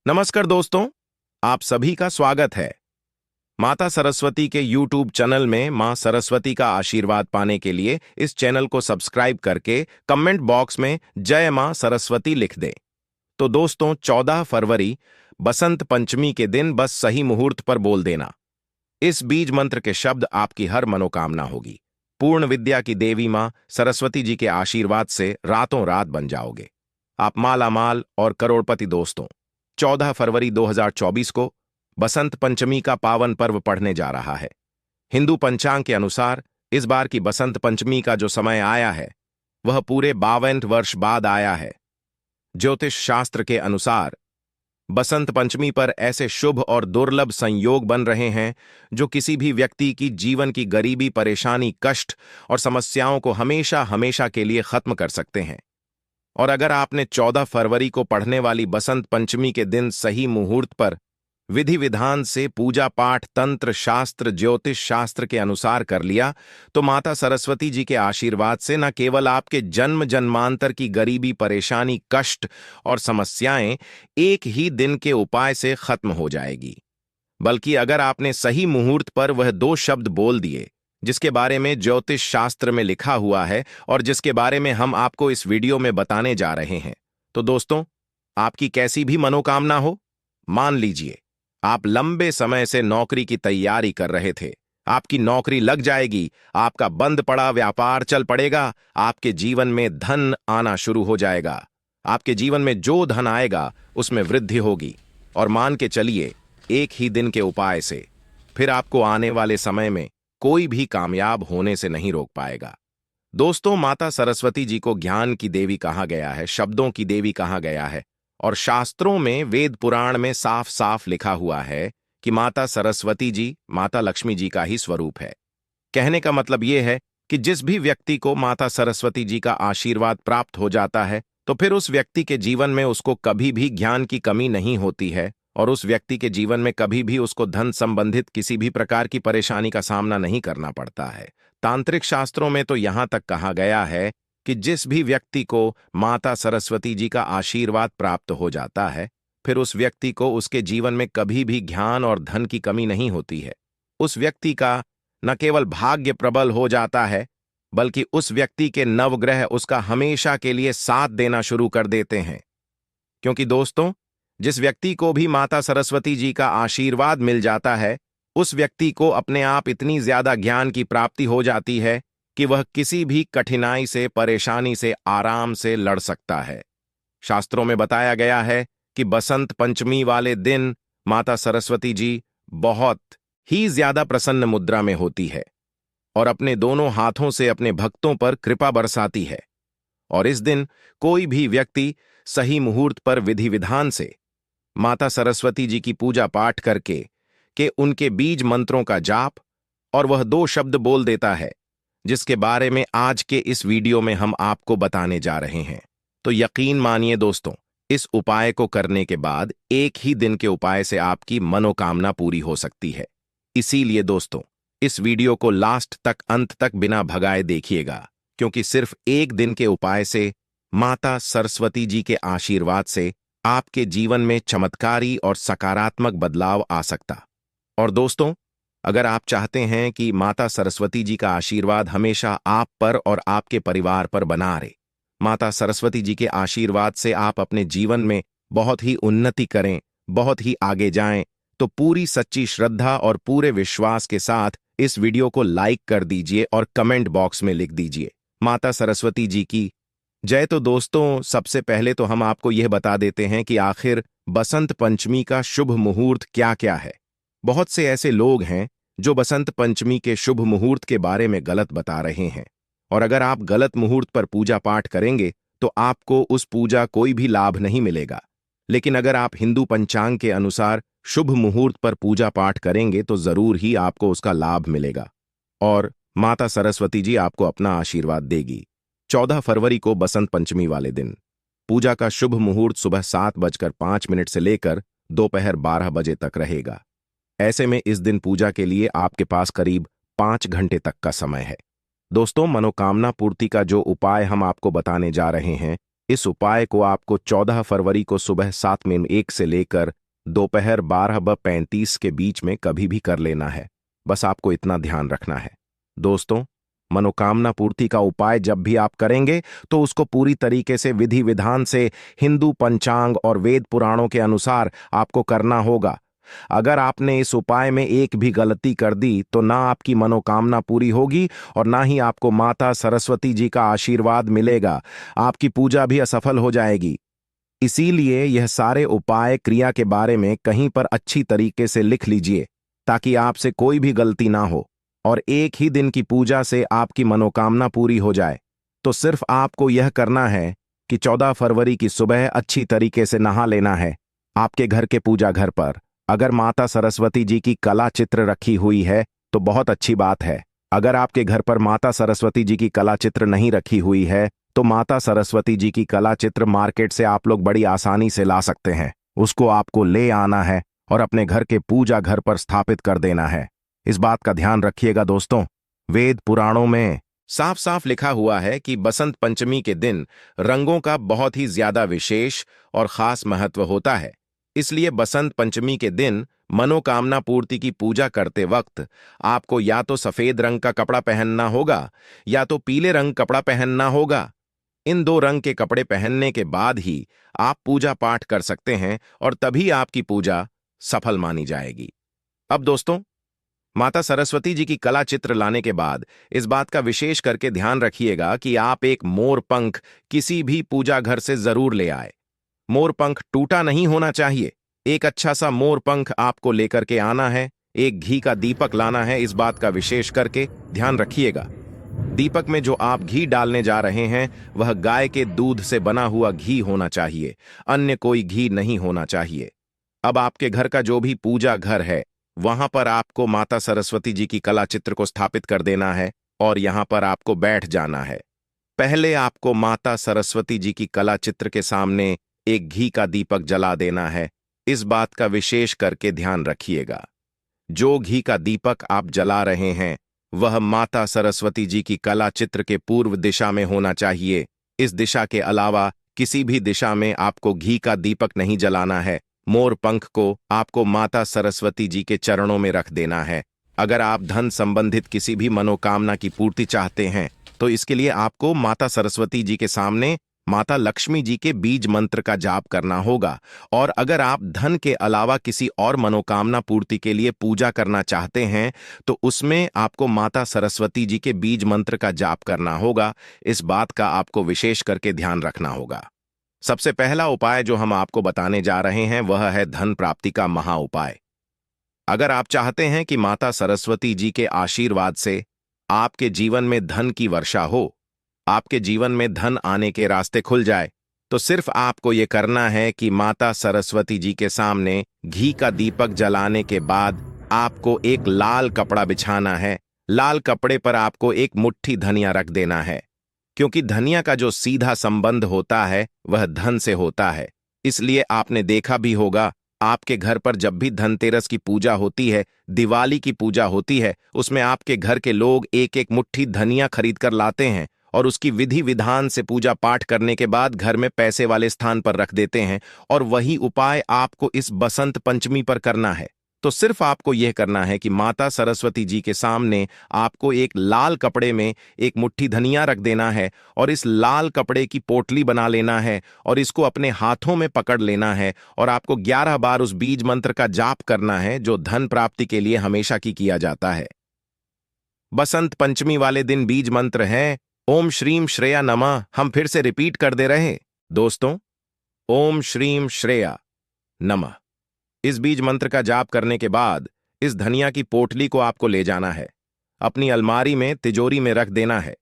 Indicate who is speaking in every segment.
Speaker 1: नमस्कार दोस्तों, आप सभी का स्वागत है। माता सरस्वती के YouTube चैनल में मां सरस्वती का आशीर्वाद पाने के लिए इस चैनल को सब्सक्राइब करके कमेंट बॉक्स में जय मां सरस्वती लिख दें। तो दोस्तों, 14 फरवरी बसंत पंचमी के दिन बस सही मुहूर्त पर बोल देना। इस बीज मंत्र के शब्द आपकी हर मनोकामना होगी। पूर्ण विद्या की देवी मां सरस्वती जी के आशीर्वाद से रातों रात बन जाओगे। आप माला माल और करोड़पति। दोस्तों, 14 फरवरी 2024 को बसंत पंचमी का पावन पर्व पढ़ने जा रहा है। हिंदू पंचांग के अनुसार इस बार की बसंत पंचमी का जो समय आया है वह पूरे 52 वर्ष बाद आया है। ज्योतिष शास्त्र के अनुसार बसंत पंचमी पर ऐसे शुभ और दुर्लभ संयोग बन रहे हैं जो किसी भी व्यक्ति की जीवन की गरीबी, परेशानी, कष्ट और समस्याओं को हमेशा हमेशा के लिए खत्म कर सकते हैं। और अगर आपने 14 फरवरी को पढ़ने वाली बसंत पंचमी के दिन सही मुहूर्त पर विधि विधान से पूजा पाठ, तंत्र शास्त्र, ज्योतिष शास्त्र के अनुसार कर लिया तो माता सरस्वती जी के आशीर्वाद से न केवल आपके जन्म जन्मांतर की गरीबी, परेशानी, कष्ट और समस्याएं एक ही दिन के उपाय से खत्म हो जाएगी, बल्कि अगर आपने सही मुहूर्त पर वह 2 शब्द बोल दिए जिसके बारे में ज्योतिष शास्त्र में लिखा हुआ है और जिसके बारे में हम आपको इस वीडियो में बताने जा रहे हैं, तो दोस्तों, आपकी कैसी भी मनोकामना हो, मान लीजिए आप लंबे समय से नौकरी की तैयारी कर रहे थे, आपकी नौकरी लग जाएगी, आपका बंद पड़ा व्यापार चल पड़ेगा, आपके जीवन में धन आना शुरू हो जाएगा, आपके जीवन में जो धन आएगा उसमें वृद्धि होगी। और मान के चलिए एक ही दिन के उपाय से फिर आपको आने वाले समय में कोई भी कामयाब होने से नहीं रोक पाएगा। दोस्तों, माता सरस्वती जी को ज्ञान की देवी कहा गया है, शब्दों की देवी कहा गया है और शास्त्रों में, वेद पुराण में साफ साफ लिखा हुआ है कि माता सरस्वती जी माता लक्ष्मी जी का ही स्वरूप है। कहने का मतलब यह है कि जिस भी व्यक्ति को माता सरस्वती जी का आशीर्वाद प्राप्त हो जाता है तो फिर उस व्यक्ति के जीवन में उसको कभी भी ज्ञान की कमी नहीं होती है और उस व्यक्ति के जीवन में कभी भी उसको धन संबंधित किसी भी प्रकार की परेशानी का सामना नहीं करना पड़ता है। तांत्रिक शास्त्रों में तो यहां तक कहा गया है कि जिस भी व्यक्ति को माता सरस्वती जी का आशीर्वाद प्राप्त हो जाता है फिर उस व्यक्ति को उसके जीवन में कभी भी ज्ञान और धन की कमी नहीं होती है। उस व्यक्ति का न केवल भाग्य प्रबल हो जाता है बल्कि उस व्यक्ति के नवग्रह उसका हमेशा के लिए साथ देना शुरू कर देते हैं। क्योंकि दोस्तों, जिस व्यक्ति को भी माता सरस्वती जी का आशीर्वाद मिल जाता है उस व्यक्ति को अपने आप इतनी ज्यादा ज्ञान की प्राप्ति हो जाती है कि वह किसी भी कठिनाई से, परेशानी से आराम से लड़ सकता है। शास्त्रों में बताया गया है कि बसंत पंचमी वाले दिन माता सरस्वती जी बहुत ही ज्यादा प्रसन्न मुद्रा में होती है और अपने दोनों हाथों से अपने भक्तों पर कृपा बरसाती है। और इस दिन कोई भी व्यक्ति सही मुहूर्त पर विधि विधान से माता सरस्वती जी की पूजा पाठ करके उनके बीज मंत्रों का जाप और वह 2 शब्द बोल देता है जिसके बारे में आज के इस वीडियो में हम आपको बताने जा रहे हैं। तो यकीन मानिए दोस्तों, इस उपाय को करने के बाद एक ही दिन के उपाय से आपकी मनोकामना पूरी हो सकती है। इसीलिए दोस्तों, इस वीडियो को लास्ट तक, अंत तक बिना भगाए देखिएगा, क्योंकि सिर्फ एक दिन के उपाय से माता सरस्वती जी के आशीर्वाद से आपके जीवन में चमत्कारी और सकारात्मक बदलाव आ सकता। और दोस्तों, अगर आप चाहते हैं कि माता सरस्वती जी का आशीर्वाद हमेशा आप पर और आपके परिवार पर बना रहे, माता सरस्वती जी के आशीर्वाद से आप अपने जीवन में बहुत ही उन्नति करें, बहुत ही आगे जाएं, तो पूरी सच्ची श्रद्धा और पूरे विश्वास के साथ इस वीडियो को लाइक कर दीजिए और कमेंट बॉक्स में लिख दीजिए माता सरस्वती जी की जय। तो दोस्तों, सबसे पहले तो हम आपको यह बता देते हैं कि आखिर बसंत पंचमी का शुभ मुहूर्त क्या क्या है। बहुत से ऐसे लोग हैं जो बसंत पंचमी के शुभ मुहूर्त के बारे में गलत बता रहे हैं और अगर आप गलत मुहूर्त पर पूजा पाठ करेंगे तो आपको उस पूजा कोई भी लाभ नहीं मिलेगा। लेकिन अगर आप हिंदू पंचांग के अनुसार शुभ मुहूर्त पर पूजा पाठ करेंगे तो जरूर ही आपको उसका लाभ मिलेगा और माता सरस्वती जी आपको अपना आशीर्वाद देगी। 14 फरवरी को बसंत पंचमी वाले दिन पूजा का शुभ मुहूर्त सुबह 7:05 से लेकर दोपहर 12 बजे तक रहेगा। ऐसे में इस दिन पूजा के लिए आपके पास करीब 5 घंटे तक का समय है। दोस्तों, मनोकामना पूर्ति का जो उपाय हम आपको बताने जा रहे हैं इस उपाय को आपको 14 फरवरी को सुबह 7:01 से लेकर दोपहर 12:35 के बीच में कभी भी कर लेना है। बस आपको इतना ध्यान रखना है। दोस्तों, मनोकामना पूर्ति का उपाय जब भी आप करेंगे तो उसको पूरी तरीके से विधि विधान से हिंदू पंचांग और वेद पुराणों के अनुसार आपको करना होगा। अगर आपने इस उपाय में एक भी गलती कर दी तो ना आपकी मनोकामना पूरी होगी और ना ही आपको माता सरस्वती जी का आशीर्वाद मिलेगा। आपकी पूजा भी असफल हो जाएगी। इसीलिए यह सारे उपाय क्रिया के बारे में कहीं पर अच्छी तरीके से लिख लीजिए ताकि आपसे कोई भी गलती ना हो और एक ही दिन की पूजा से आपकी मनोकामना पूरी हो जाए। तो सिर्फ आपको यह करना है कि 14 फरवरी की सुबह अच्छी तरीके से नहा लेना है। आपके घर के पूजा घर पर अगर माता सरस्वती जी की कला चित्र रखी हुई है तो बहुत अच्छी बात है। अगर आपके घर पर माता सरस्वती जी की कला चित्र नहीं रखी हुई है तो माता सरस्वती जी की कला चित्र मार्केट से आप लोग बड़ी आसानी से ला सकते हैं। उसको आपको ले आना है और अपने घर के पूजा घर पर स्थापित कर देना है। इस बात का ध्यान रखिएगा दोस्तों, वेद पुराणों में साफ साफ लिखा हुआ है कि बसंत पंचमी के दिन रंगों का बहुत ही ज्यादा विशेष और खास महत्व होता है। इसलिए बसंत पंचमी के दिन मनोकामना पूर्ति की पूजा करते वक्त आपको या तो सफेद रंग का कपड़ा पहनना होगा या तो पीले रंग कपड़ा पहनना होगा। इन दो रंग के कपड़े पहनने के बाद ही आप पूजा पाठ कर सकते हैं और तभी आपकी पूजा सफल मानी जाएगी। अब दोस्तों, माता सरस्वती जी की कला चित्र लाने के बाद इस बात का विशेष करके ध्यान रखिएगा कि आप एक मोर पंख किसी भी पूजा घर से जरूर ले आए। मोर पंख टूटा नहीं होना चाहिए। एक अच्छा सा मोर पंख आपको लेकर के आना है। एक घी का दीपक लाना है। इस बात का विशेष करके ध्यान रखिएगा। दीपक में जो आप घी डालने जा रहे हैं वह गाय के दूध से बना हुआ घी होना चाहिए, अन्य कोई घी नहीं होना चाहिए। अब आपके घर का जो भी पूजा घर है वहां पर आपको माता सरस्वती जी की कला चित्र को स्थापित कर देना है और यहां पर आपको बैठ जाना है। पहले आपको माता सरस्वती जी की कला चित्र के सामने एक घी का दीपक जला देना है। इस बात का विशेष करके ध्यान रखिएगा। जो घी का दीपक आप जला रहे हैं वह माता सरस्वती जी की कला चित्र के पूर्व दिशा में होना चाहिए। इस दिशा के अलावा किसी भी दिशा में आपको घी का दीपक नहीं जलाना है। मोर पंख को आपको माता सरस्वती जी के चरणों में रख देना है। अगर आप धन संबंधित किसी भी मनोकामना की पूर्ति चाहते हैं तो इसके लिए आपको माता सरस्वती जी के सामने माता लक्ष्मी जी के बीज मंत्र का जाप करना होगा। और अगर आप धन के अलावा किसी और मनोकामना पूर्ति के लिए पूजा करना चाहते हैं तो उसमें आपको माता सरस्वती जी के बीज मंत्र का जाप करना होगा। इस बात का आपको विशेष करके ध्यान रखना होगा। सबसे पहला उपाय जो हम आपको बताने जा रहे हैं वह है धन प्राप्ति का महा उपाय। अगर आप चाहते हैं कि माता सरस्वती जी के आशीर्वाद से आपके जीवन में धन की वर्षा हो, आपके जीवन में धन आने के रास्ते खुल जाए, तो सिर्फ आपको यह करना है कि माता सरस्वती जी के सामने घी का दीपक जलाने के बाद आपको एक लाल कपड़ा बिछाना है। लाल कपड़े पर आपको एक मुट्ठी धनिया रख देना है, क्योंकि धनिया का जो सीधा संबंध होता है वह धन से होता है। इसलिए आपने देखा भी होगा, आपके घर पर जब भी धनतेरस की पूजा होती है, दिवाली की पूजा होती है, उसमें आपके घर के लोग एक एक मुट्ठी धनिया खरीद कर लाते हैं और उसकी विधि विधान से पूजा पाठ करने के बाद घर में पैसे वाले स्थान पर रख देते हैं। और वही उपाय आपको इस बसंत पंचमी पर करना है। तो सिर्फ आपको यह करना है कि माता सरस्वती जी के सामने आपको एक लाल कपड़े में एक मुट्ठी धनिया रख देना है और इस लाल कपड़े की पोटली बना लेना है और इसको अपने हाथों में पकड़ लेना है और आपको 11 बार उस बीज मंत्र का जाप करना है जो धन प्राप्ति के लिए हमेशा की किया जाता है। बसंत पंचमी वाले दिन बीज मंत्र है ओम श्रीम श्रेया नमः। हम फिर से रिपीट कर दे रहे दोस्तों, ओम श्रीम श्रेया नमः। इस बीज मंत्र का जाप करने के बाद इस धनिया की पोटली को आपको ले जाना है, अपनी अलमारी में तिजोरी में रख देना है,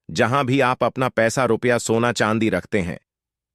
Speaker 1: जहां भी आप अपना पैसा रुपया सोना चांदी रखते हैं।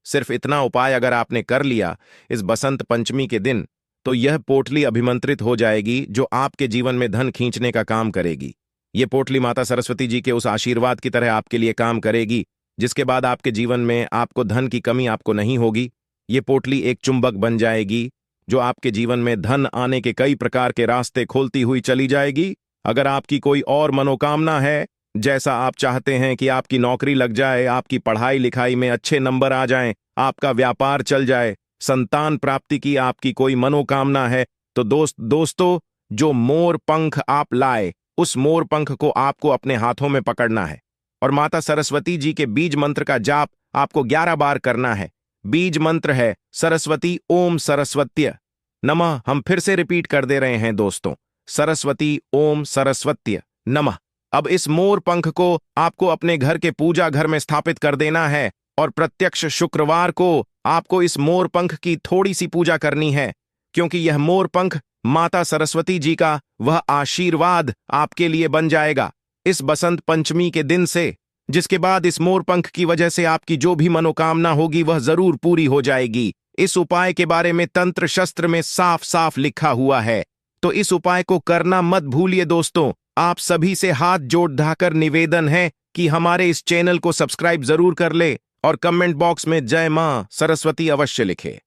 Speaker 1: सिर्फ इतना उपाय अगर आपने कर लिया इस बसंत पंचमी के दिन तो यह पोटली अभिमंत्रित हो जाएगी जो आपके जीवन में धन खींचने का काम करेगी। ये पोटली माता सरस्वती जी के उस आशीर्वाद की तरह आपके लिए काम करेगी, जिसके बाद आपके जीवन में आपको धन की कमी आपको नहीं होगी। ये पोटली एक चुंबक बन जाएगी जो आपके जीवन में धन आने के कई प्रकार के रास्ते खोलती हुई चली जाएगी। अगर आपकी कोई और मनोकामना है जैसा आप चाहते हैं कि आपकी नौकरी लग जाए, आपकी पढ़ाई लिखाई में अच्छे नंबर आ जाएं, आपका व्यापार चल जाए, संतान प्राप्ति की आपकी कोई मनोकामना है, तो दोस्तों जो मोर पंख आप लाए, उस मोर पंख को आपको अपने हाथों में पकड़ना है और माता सरस्वती जी के बीज मंत्र का जाप आपको 11 बार करना है। बीज मंत्र है सरस्वती ओम सरस्वत्य नमः। हम फिर से रिपीट कर दे रहे हैं दोस्तों, सरस्वती ओम सरस्वत्य नमः। अब इस मोर पंख को आपको अपने घर के पूजा घर में स्थापित कर देना है और प्रत्यक्ष शुक्रवार को आपको इस मोर पंख की थोड़ी सी पूजा करनी है, क्योंकि यह मोर पंख माता सरस्वती जी का वह आशीर्वाद आपके लिए बन जाएगा इस बसंत पंचमी के दिन से, जिसके बाद इस मोर पंख की वजह से आपकी जो भी मनोकामना होगी वह जरूर पूरी हो जाएगी। इस उपाय के बारे में तंत्र शस्त्र में साफ साफ लिखा हुआ है, तो इस उपाय को करना मत भूलिए दोस्तों। आप सभी से हाथ जोड़ ढाकर निवेदन है कि हमारे इस चैनल को सब्सक्राइब जरूर कर ले और कमेंट बॉक्स में जय मां सरस्वती अवश्य लिखे।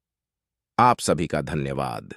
Speaker 1: आप सभी का धन्यवाद।